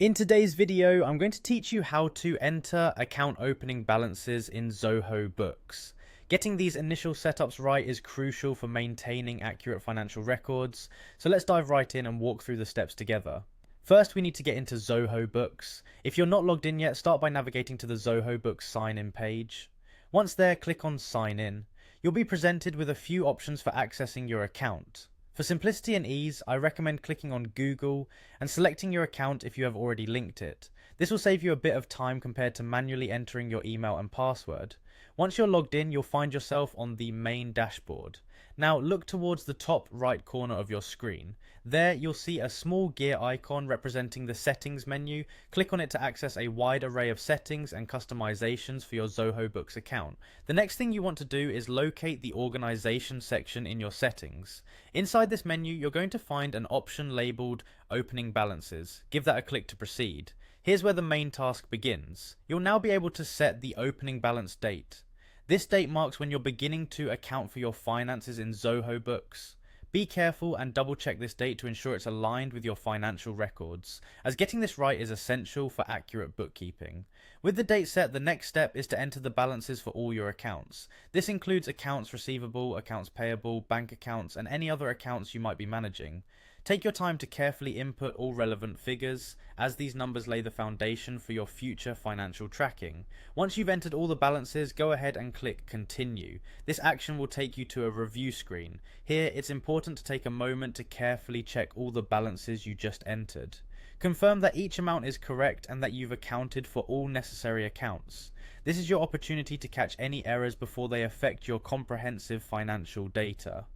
In today's video, I'm going to teach you how to enter account opening balances in Zoho Books. Getting these initial setups right is crucial for maintaining accurate financial records, so let's dive right in and walk through the steps together. First, we need to get into Zoho Books. If you're not logged in yet, start by navigating to the Zoho Books sign-in page. Once there, click on Sign In. You'll be presented with a few options for accessing your account. For simplicity and ease, I recommend clicking on Google and selecting your account if you have already linked it. This will save you a bit of time compared to manually entering your email and password. Once you're logged in, you'll find yourself on the main dashboard. Now look towards the top right corner of your screen. There you'll see a small gear icon representing the settings menu. Click on it to access a wide array of settings and customizations for your Zoho Books account. The next thing you want to do is locate the organization section in your settings. Inside this menu, you're going to find an option labeled Opening Balances. Give that a click to proceed. Here's where the main task begins. You'll now be able to set the opening balance date. This date marks when you're beginning to account for your finances in Zoho Books. Be careful and double check this date to ensure it's aligned with your financial records, as getting this right is essential for accurate bookkeeping. With the date set, the next step is to enter the balances for all your accounts. This includes accounts receivable, accounts payable, bank accounts, and any other accounts you might be managing. Take your time to carefully input all relevant figures, as these numbers lay the foundation for your future financial tracking. Once you've entered all the balances, go ahead and click Continue. This action will take you to a review screen. Here, it's important to take a moment to carefully check all the balances you just entered. Confirm that each amount is correct and that you've accounted for all necessary accounts. This is your opportunity to catch any errors before they affect your comprehensive financial data.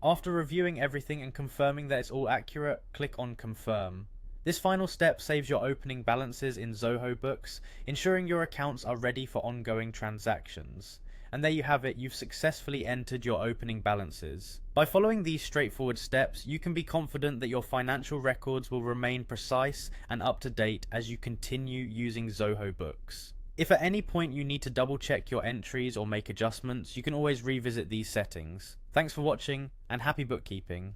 After reviewing everything and confirming that it's all accurate, click on Confirm. This final step saves your opening balances in Zoho Books, ensuring your accounts are ready for ongoing transactions. And there you have it, you've successfully entered your opening balances. By following these straightforward steps, you can be confident that your financial records will remain precise and up to date as you continue using Zoho Books. If at any point you need to double check your entries or make adjustments, you can always revisit these settings. Thanks for watching, and happy bookkeeping.